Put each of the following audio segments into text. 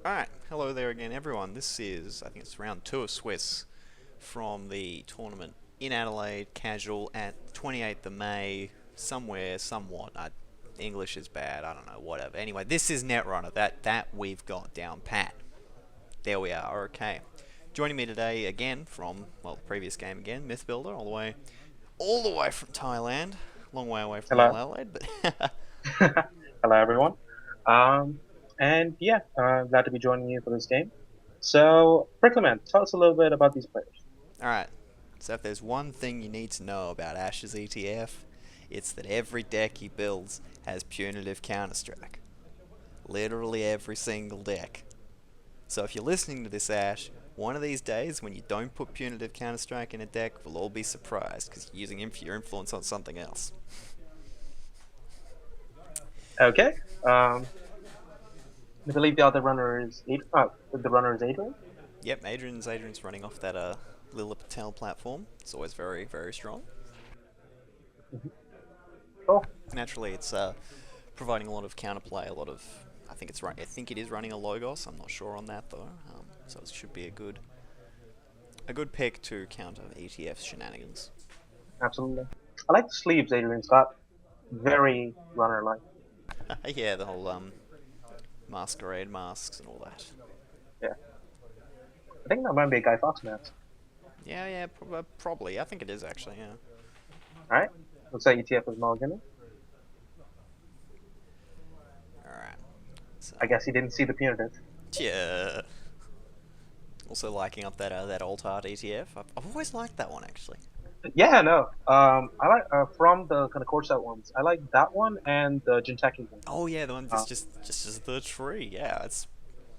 Alright, hello there again everyone. This is, I think it's round 2 of Swiss from the tournament in Adelaide, casual, at 28th of May, somewhere, somewhat. English is bad, I don't know, whatever. Anyway, this is Netrunner, that we've got down pat. There we are, okay. Joining me today again from, well, the previous game again, Myth Builder, all the way from Thailand. Long way away from Hello. Adelaide, but Hello, everyone. Um, and yeah, glad to be joining you for this game. So, Brickleman, tell us a little bit about these players. Alright, so if there's one thing you need to know about Ash's EtF, it's that every deck he builds has punitive counter-strike. Literally every single deck. So if you're listening to this, Ash, one of these days when you don't put punitive counter-strike in a deck, we'll all be surprised because you're using your influence on something else. Okay. I believe the other runner is the runner is Adrian. Yep, Adrian's running off that Leela Patel platform. It's always very, very strong. Mhm. Cool. Naturally, it's providing a lot of counterplay, a lot of. I think it is running a Logos. I'm not sure on that though. So it should be a good pick to counter ETF's shenanigans. Absolutely. I like the sleeves Adrian's got. Very runner-like. Yeah, the whole masquerade masks and all that. Yeah. I think that might be a Guy Fawkes mask. Yeah, probably. I think it is actually. Yeah. All right. Looks like ETF is mulligan. All right. So I guess he didn't see the punitive. yeah. Also liking up that alt art ETF. I've always liked that one actually. Yeah, no. I like from the kind of course out ones. I like that one and the Jinteki one. Oh yeah, the one that's Uh, just as the tree. Yeah, it's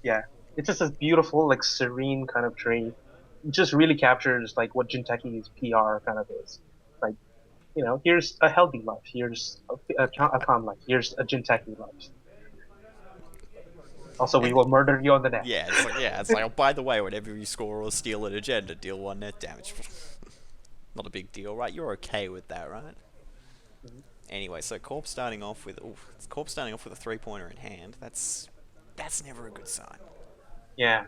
yeah, it's just this beautiful, like serene kind of tree. It just really captures like what Jinteki's PR kind of is. Like, here's a healthy life. Here's a calm life. Here's a Jinteki life. Also, we and will murder you on the net. it's like oh, by the way, whenever you score or steal an agenda, deal 1 net damage. Not a big deal, right? You're okay with that, right? Mhm. Anyway, so Corp starting off with a 3-pointer in hand. That's never a good sign. Yeah.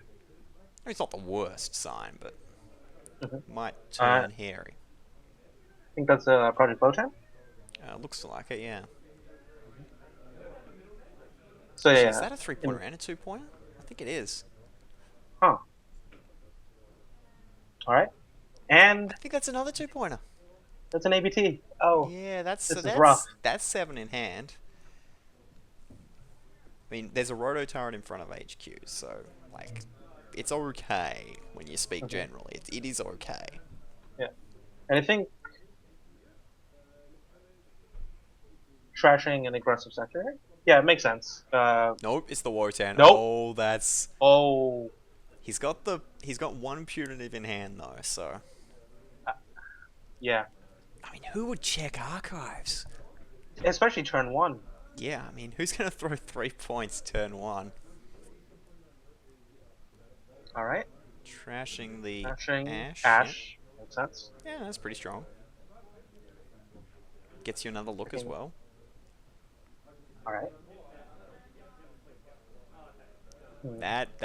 It's not the worst sign, but Mhm. might I turn hairy. think that's Project Botan. Looks like it, yeah. So Actually, is yeah. that a 3-pointer and a 2-pointer? I think it is. Huh. All right. I And think that's another 2-pointer. that's an ABT. Oh, Yeah, that's so this is rough. that's 7 in hand. I mean, there's a roto turret in front of HQ, so like, it's okay when you speak Mhm. generally. It is okay. Yeah. And I think trashing an aggressive sector. Yeah, it makes sense. Nope, it's the Wotan. Nope. Oh, that's Oh, he's got one punitive in hand though. So uh, yeah. I mean, who would check archives? Especially turn one. Yeah, I mean, who's gonna throw 3 points turn one? All right. Trashing the Trashing Ash. Yep. Ash. Makes sense. Yeah, that's pretty strong. Gets you another look as Freaking. well. All right. Hmm. That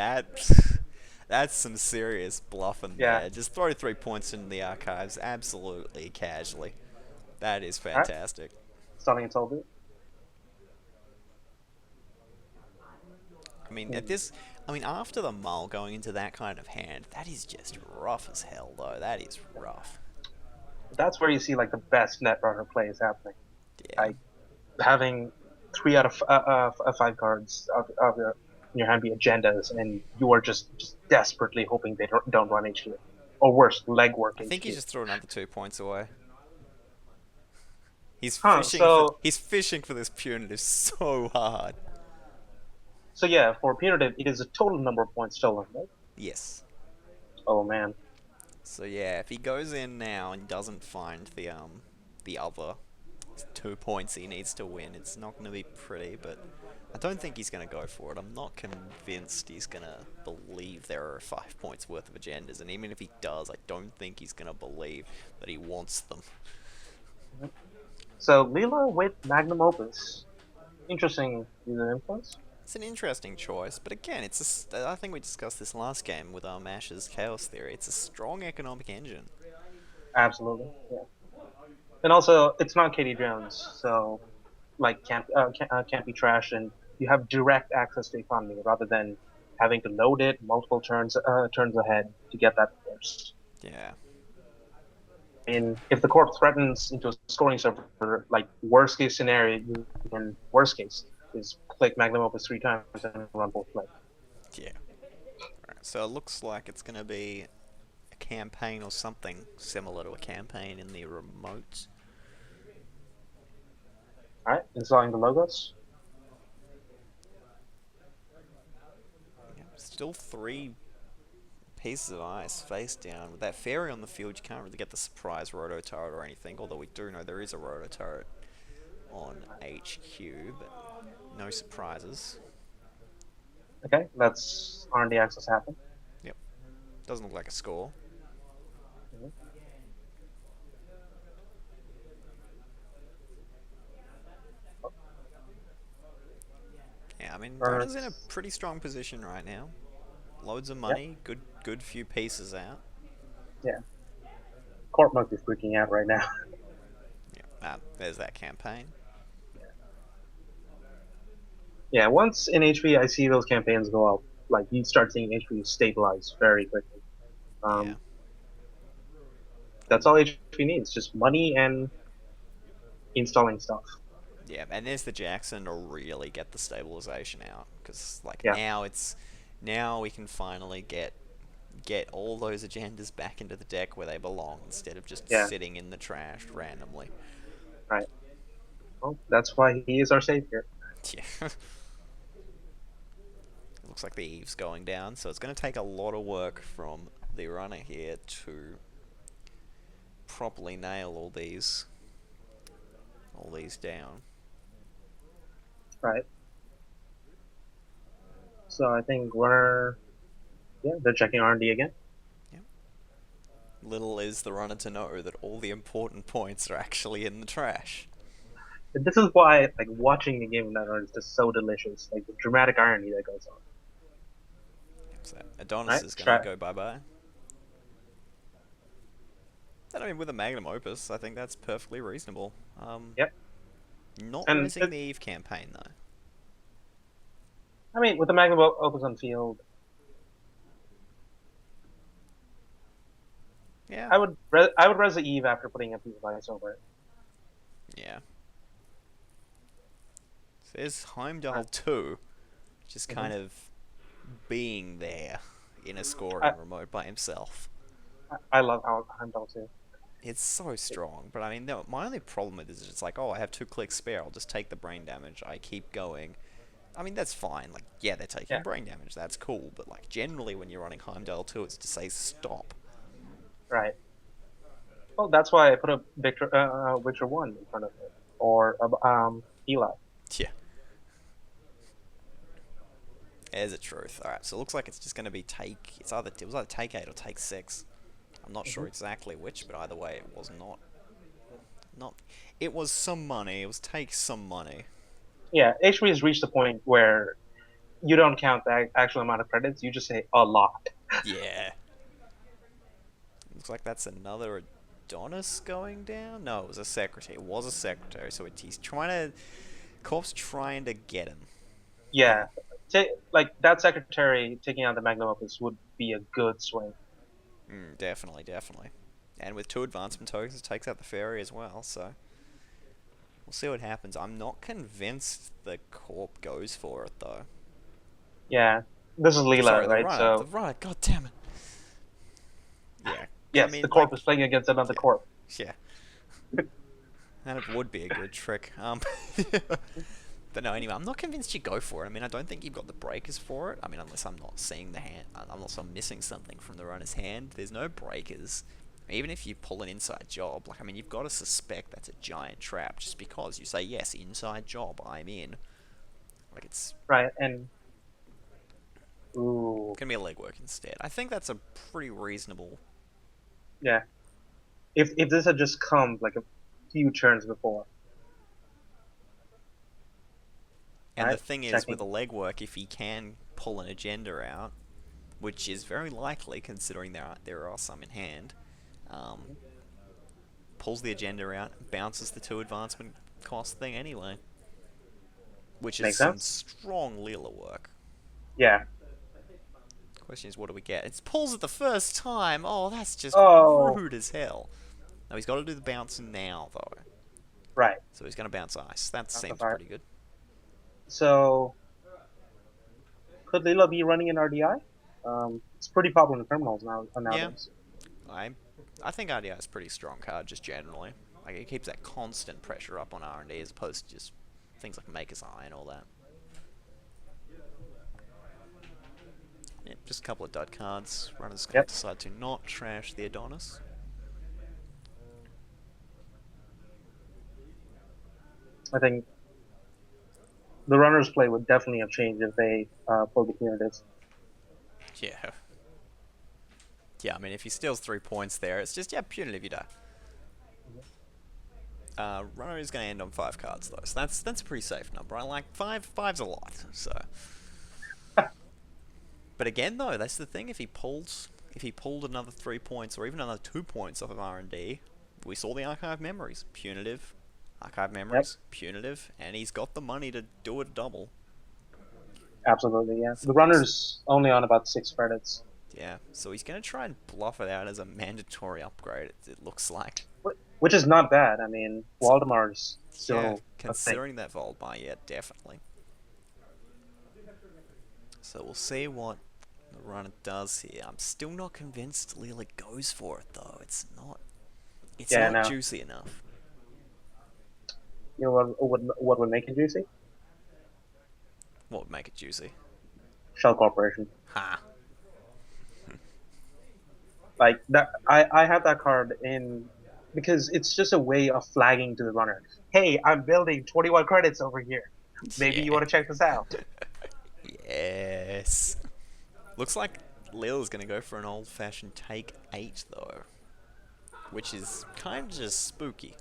that's some serious bluffing Yeah. there. Just throw 3 points into the archives absolutely casually. That is All right. fantastic. Stunning and Soul I mean, Hmm. after the mull going into that kind of hand, that is just rough as hell, though. That is rough. That's where you see like the best Netrunner plays happening. Yeah. Like having three out of 5 cards of in your hand be agendas, and you are just desperately hoping they don't run HQ, or worse, legwork I think he HQ. just threw another 2 points away. He's Huh. fishing for So he's fishing for this punitive so hard. so yeah, for punitive, it is a total number of points stolen, right? Yes. Oh man. So yeah, if he goes in now and doesn't find the other 2 points he needs to win, it's not going to be pretty. But I don't think he's going to go for it. I'm not convinced he's going to believe there are 5 points worth of agendas, and even if he does, I don't think he's going to believe that he wants them. So Leela with Magnum Opus. Interesting user influence. It's an interesting choice, but again, I think we discussed this last game with our Mash's Chaos Theory. It's a strong economic engine. Absolutely. Yeah. And also, it's not Katie Jones, so like can't be trashed, and you have direct access to economy rather than having to load it multiple turns ahead to get that force. Yeah, And if the corp threatens into a scoring server, like worst case scenario, you can worst case is click Magnum Opus 3 times and run both flags. yeah. Alright, so it looks like it's going to be a campaign or something similar to a campaign in the remote. All right, installing the logos. Yeah, still three pieces of ice face down. With that fairy on the field, you can't really get the surprise roto turret or anything, although we do know there is a roto turret on HQ, but no surprises. Okay, that's R&D access happen. Yep, doesn't look like a score. Mhm. Yeah, I mean, Or Runner's in a pretty strong position right now. Loads of yeah, money, good few pieces out. yeah. Corp must be freaking out right now. Yeah, there's that campaign. Yeah, once in HP, I see those campaigns go up. Like you start seeing HP stabilize very quickly. Yeah, Um, that's all HP needs, just money and installing stuff. yeah, and there's the Jackson to really get the stabilization out, because like Yeah, now we can finally get all those agendas back into the deck where they belong instead of just yeah, sitting in the trash randomly. right. Well, that's why he is our savior. Yeah. It looks like the eve's going down, so it's going to take a lot of work from the runner here to properly nail all these down. Right. So I think they're checking R&D again. Yeah. Little is the runner to know that all the important points are actually in the trash. This is why like watching the game of Netrunner is just so delicious. Like the dramatic irony that goes on. So Adonis Right? is going to Strat. go bye-bye. And I mean, with a magnum opus, I think that's perfectly reasonable. Yep. Not And resing the Eve campaign, though. I mean, with the Magnum Opus on field, Yeah, I would res the Eve after putting a piece of ice over it. yeah. So there's Right. Heimdall 2, just hmm kind of being there in a I, scoring remote by himself. I love how Heimdall too. It's so strong, but I mean, no, my only problem with it is it's like, oh, I have 2 clicks spare, I'll just take the brain damage, I keep going. I mean, that's fine, like, yeah, they're taking Yeah. brain damage, that's cool, but like, generally when you're running Heimdall 2, it's to say stop. Right. Well, that's why I put a Witcher 1 in front of it, or Leela. Yeah, there's a truth. Alright, so it looks like it's just going to be it was either take 8 or take 6. I'm not hmm sure exactly which, but either way, it was not. It was some money. It was take some money. Yeah, HP has reached the point where you don't count the actual amount of credits. You just say a lot. Yeah. Looks like that's another Adonis going down. No, it was a secretary. It was a secretary. So he's trying to. Corp's trying to get him. Yeah, like that secretary taking out the Magnum Opus would be a good swing. Definitely, definitely. And with 2 advancement tokens, it takes out the fairy as well. So we'll see what happens. I'm not convinced the Corp goes for it though. Yeah, this is Leela, Sorry, the right? runner. The So runner. God damn it. Yeah. I yes, the mean, corp like, is playing against another yeah, corp. yeah. And it would be a good trick. But no, anyway, I'm not convinced you go for it. I mean, I don't think you've got the breakers for it. I mean, unless I'm not seeing the hand, unless I'm missing something from the runner's hand. There's no breakers. Even if you pull an inside job, like, I mean, you've got to suspect that's a giant trap just because you say, yes, inside job, I'm in. Like, it's Right, and ooh, going to be a legwork instead. I think that's a pretty reasonable. yeah. If this had just come like a few turns before, And the Alright, thing is, with checking. the legwork, if he can pull an agenda out, which is very likely considering there are some in hand, um, pulls the agenda out, bounces the 2 advancement cost thing anyway, which is Makes some sense? strong Leela work. Yeah. Question is, what do we get? It pulls it the first time. Oh, that's just Oh, rude as hell. Now he's got to do the bouncing now, though. right. So he's going to bounce ice. That That's the seems part. pretty good. So, could Leela be running an RDI? It's pretty popular in terminals Yeah, nowadays. I I think RDI is a pretty strong card, just generally. Like, it keeps that constant pressure up on R&D as opposed to just things like Maker's Eye and all that. Yeah, just a couple of dud cards. Runners can Yep. decide to not trash the Adonis. I think the runner's play would definitely have changed if they pulled the punitives. Yeah. Yeah, I mean, if he steals 3 points there, it's just, yeah, punitive, you die. Runner is going to end on 5 cards, though, so that's a pretty safe number. I like 5. Five's a lot, so... But again, though, that's the thing. If he pulled another 3 points or even another 2 points off of R&D, we saw the archive memories, punitive, archive Yep. memories, punitive, and he's got the money to do it double. Absolutely, yeah. So The runner's only on about 6 credits, yeah, so he's going to try and bluff it out as a mandatory upgrade. It looks like. which is not bad. I mean, Waldemar's Yeah, still a thing. considering that Voldemar, yeah, definitely. So we'll see what the runner does here. I'm still not convinced Leela goes for it though. It's Yeah, not no. juicy enough. You know what would make it juicy? What would make it juicy? Shell Corporation. Ha. Like that, I have that card in because it's just a way of flagging to the runner. Hey, I'm building 21 credits over here. Maybe you Yeah. want to check this out. Yes. Looks like Leela's gonna go for an old-fashioned take 8 though, which is kind of just spooky.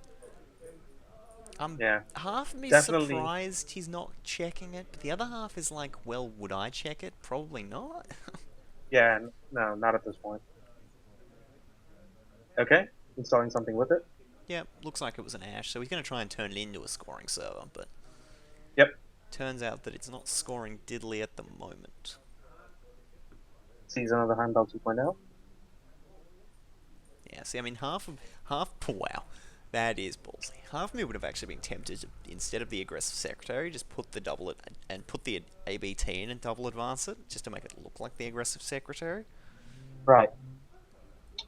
Yeah, Half of me definitely. surprised he's not checking it, but the other half is like, well, would I check it? Probably not. Yeah, no, not at this point. Okay, installing something with it. Yeah, looks like it was an Ash, so he's going to try and turn it into a scoring server, but Yep, turns out that it's not scoring diddly at the moment. Season of the Handbell 2.0. Yeah, see, I mean, wow, that is ballsy. Half of me would have actually been tempted to, instead of the aggressive secretary, just put the double it and put the ABT in and double advance it, just to make it look like the aggressive secretary. Right.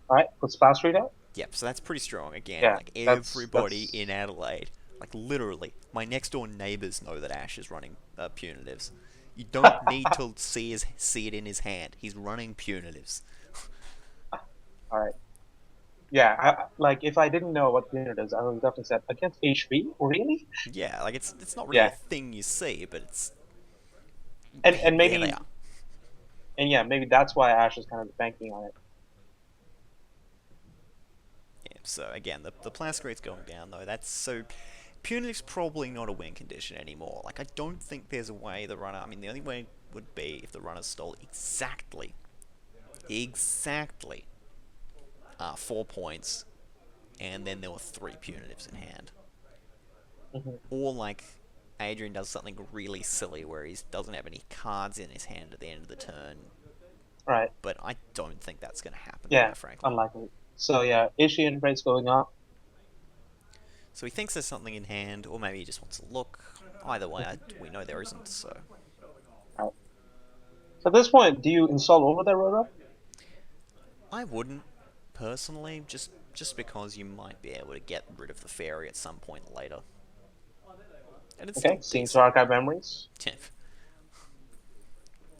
All right, let's fast read out. Yep, so that's pretty strong. Again, Yeah, like that's everybody that's in Adelaide, like literally, my next door neighbours know that Ash is running punitives. You don't need to see it in his hand. He's running punitives. all right. Yeah, like if I didn't know what unit is, I would definitely said against HB. Really? Yeah, like it's not really a Yeah, thing you see, but it's and there they maybe are. and yeah, maybe that's why Ash is kind of banking on it. Yeah, so again, the plastic rate's going down though. That's so punitive's probably not a win condition anymore. Like I don't think there's a way the runner. I mean, the only way would be if the runner stole exactly 4 points, and then there were 3 punitives in hand. Hmm. Or like Adrian does something really silly where he doesn't have any cards in his hand at the end of the turn. Right. But I don't think that's going to happen, Yeah, quite frankly. unlikely. So yeah, Asian rates going up. So he thinks there's something in hand, or maybe he just wants to look. Either way, we know there isn't, so... Right. So at this point, do you install over that road up? I wouldn't, personally, just because you might be able to get rid of the fairy at some point later. And it's Okay, still seeing to decent. archive memories.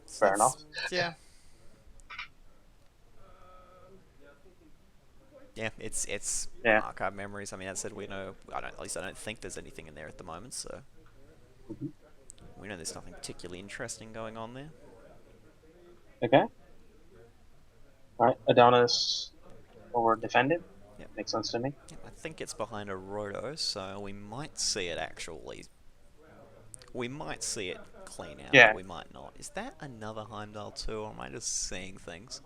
So Fair enough. yeah. Yeah, it's Yeah. archive memories. I mean, as I said, we know. At least I don't think there's anything in there at the moment. So Hmm. we know there's nothing particularly interesting going on there. Okay. All right, Adonis over defended. Yep. Makes sense to me. Yep, I think it's behind a roto, so we might see it actually we might see it clean out, Yeah, we might not. Is that another Heimdall 2, or am I just seeing things?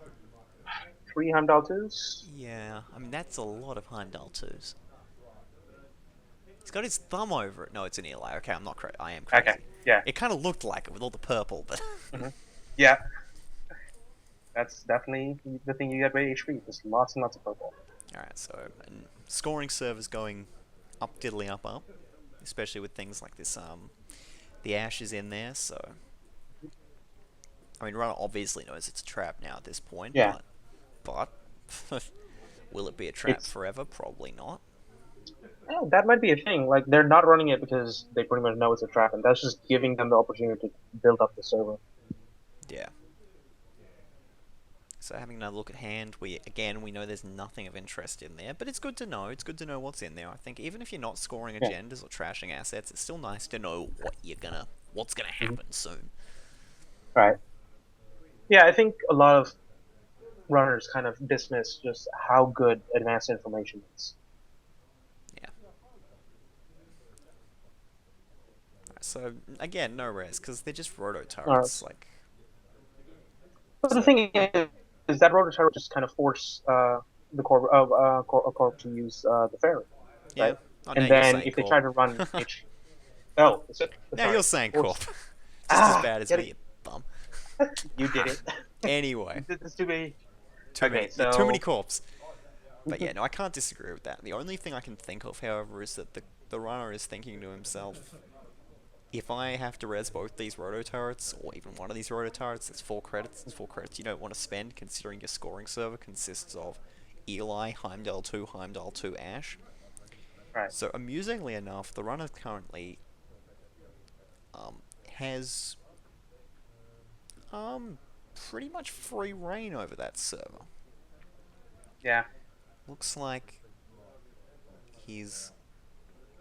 3 Heimdall 2s. Yeah, I mean, that's a lot of Heimdall 2s. He's got his thumb over it. No, it's an Eli. Okay, I'm not crazy. I am Okay, crazy. yeah. It kind of looked like it with all the purple, but... Hmm. Yeah, that's definitely the thing you get with HP. Just lots and lots of purple. Alright, so scoring servers going up diddly up up. Especially with things like this, the Ash is in there, so... I mean, Runner obviously knows it's a trap now at this point, Yeah, but will it be a trap it's forever? Probably not. yeah, that might be a thing. Like they're not running it because they pretty much know it's a trap, and that's just giving them the opportunity to build up the server. Yeah. So having another look at hand, we know there's nothing of interest in there, but it's good to know. It's good to know what's in there. I think even if you're not scoring Yeah. agendas or trashing assets, it's still nice to know what's gonna Hmm. happen soon. Right. Yeah, I think a lot of runners kind of dismiss just how good advanced information is. Yeah. So again, no res because they're just roto Uh, turrets. Like but the so, thing is that Rotor just kind of force the corp to use the ferry, yeah. right? Oh, now And you're then saying if they corp. try to run H, oh, is it? Now Sorry, you're saying corp. force. Just as bad as Get me, it? you bum. You did it. Anyway, You did this to me. too Okay, many, yeah, too many so corps. But yeah, no, I can't disagree with that. The only thing I can think of, however, is that the runner is thinking to himself, if I have to res both these roto turrets, or even one of these roto turrets, it's 4 credits. It's 4 credits you don't want to spend, considering your scoring server consists of Eli, Heimdall 2, Heimdall 2, Ash. right, So amusingly enough, the runner currently has pretty much free reign over that server. yeah, Looks like he's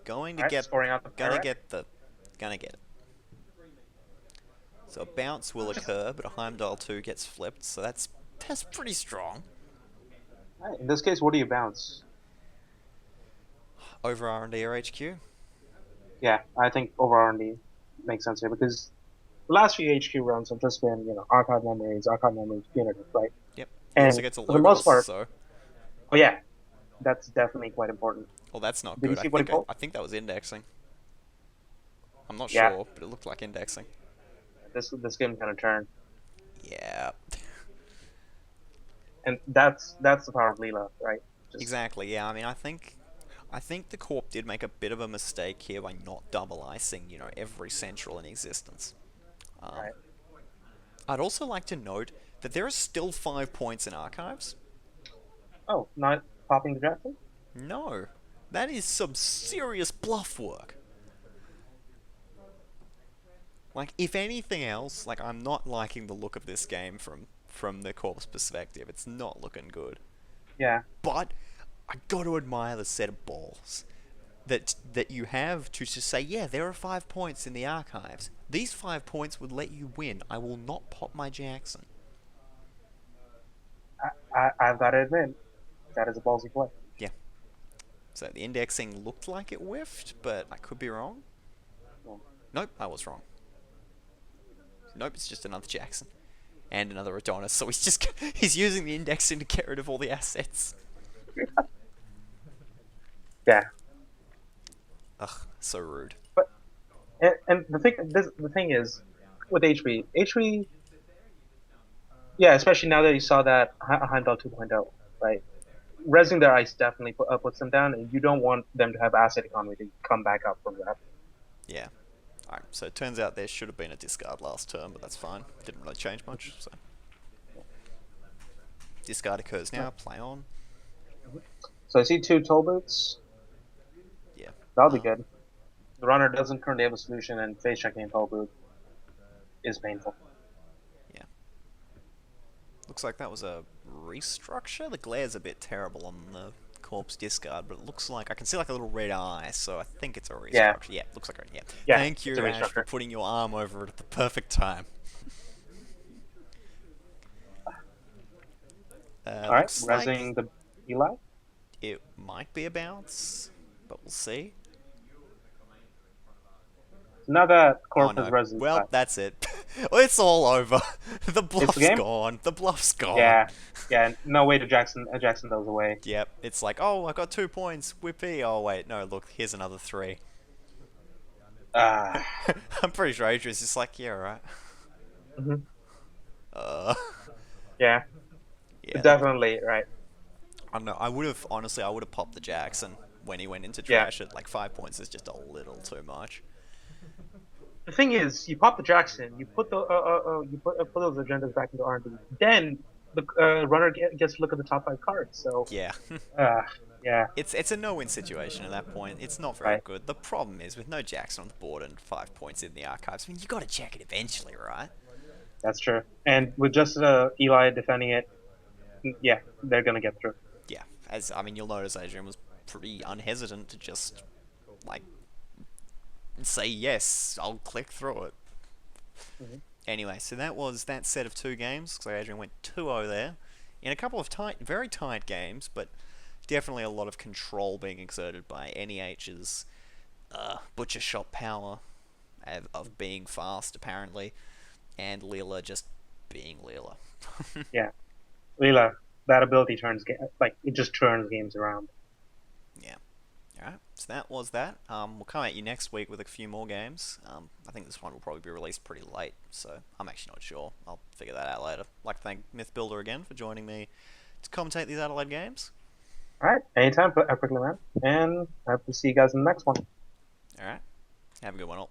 going to all right, get scoring out the gonna pirate. get the gonna get it. So a bounce will occur, but a Heimdall 2 gets flipped, so that's pretty strong. Right, in this case, what do you bounce? Over R&D or HQ? Yeah, I think over R&D makes sense here because the last few HQ runs have just been, archive memories, punitive, right? Yep. He also And gets a for the most Logos, part, so... oh yeah, that's definitely quite important. Well, that's not Did you good. see what he pulled? I think that was indexing. I'm not Yeah, sure, but it looked like indexing. this game kind of turned, Yeah. and that's the power of Leela, right? Just Exactly, yeah. I mean, I think the Corp did make a bit of a mistake here by not double icing, every central in existence. Um, right. I'd also like to note that there are still 5 points in archives. Oh, not popping the Jackson? No. That is some serious bluff work. Like, if anything else, like, I'm not liking the look of this game from the Corp's perspective. It's not looking good. Yeah, But I got to admire the set of balls that you have to just say, yeah, there are 5 points in the archives. These 5 points would let you win. I will not pop my Jackson. I've got to admit that is a ballsy play. Yeah. So the indexing looked like it whiffed, but I could be wrong. Yeah. Nope, I was wrong. Nope, it's just another Jackson. And another Adonis, so he's using the indexing to get rid of all the assets. Yeah, Ugh, so rude. but and the thing is with HP, yeah, especially now that you saw that Heimdall 2.0, right? Resing their ice definitely puts them down, and you don't want them to have asset economy to come back up from that. Yeah. Alright, so it turns out there should have been a discard last turn, but that's fine. Didn't really change much, so. Discard occurs now, play on. So I see 2 toll boots. Yeah. That'll be good. The runner doesn't currently have a solution, and face checking a toll boot is painful. Yeah. Looks like that was a restructure. The glare's a bit terrible on the corpse discard, but it looks like I can see like a little red eye, so I think it's a restructure. Yeah, Yeah, looks like it. Yeah. yeah, Thank it's you, a Ash, for restructure. putting your arm over it at the perfect time. All right, Looks like resing the Eli. it might be a bounce, but we'll see. Now that Oh Corp has no. Resident Well, Side. that's it. It's all over. The It's the bluff's game? gone. The bluff's gone. Yeah. Yeah, no way to Jackson those away. Yep. It's like, oh, I got 2 points. Whippy. Oh wait, no. Look, here's another three. Ah. I'm pretty sure Adrian's just like, yeah, right. Mhm. Uh, Yeah, yeah. definitely, right. I don't know. I would have honestly, I would have popped the Jackson when he went into Yeah. trash it. Like 5 points is just a little too much. The thing is, you pop the Jackson, you put the put those agendas back into R&D. Then the runner gets to look at the top five cards. So, Yeah. uh, yeah, It's a no-win situation at that point. It's not very right. good. The problem is with no Jackson on the board and 5 points in the archives. I mean, you got to check it eventually, right? That's true. And with just Eli defending it, yeah, they're gonna get through. Yeah. As I mean, you'll notice Adrian was pretty unhesitant to just like say yes. I'll click through it. Hmm. Anyway, so that was that set of two games. So Adrian went 2-0 there in a couple of tight, very tight games, but definitely a lot of control being exerted by NEH's butcher shop power of being fast, apparently, and Leela just being Leela. Yeah, Leela, that ability turns like it just turns games around. Yeah. Alright, so that was that. We'll come at you next week with a few more games. I think this one will probably be released pretty late, so I'm actually not sure. I'll figure that out later. I'd like to thank Mythbuilder again for joining me to commentate these Adelaide games. All right, anytime, perfectly, man. And I hope to see you guys in the next one. Alright, have a good one all.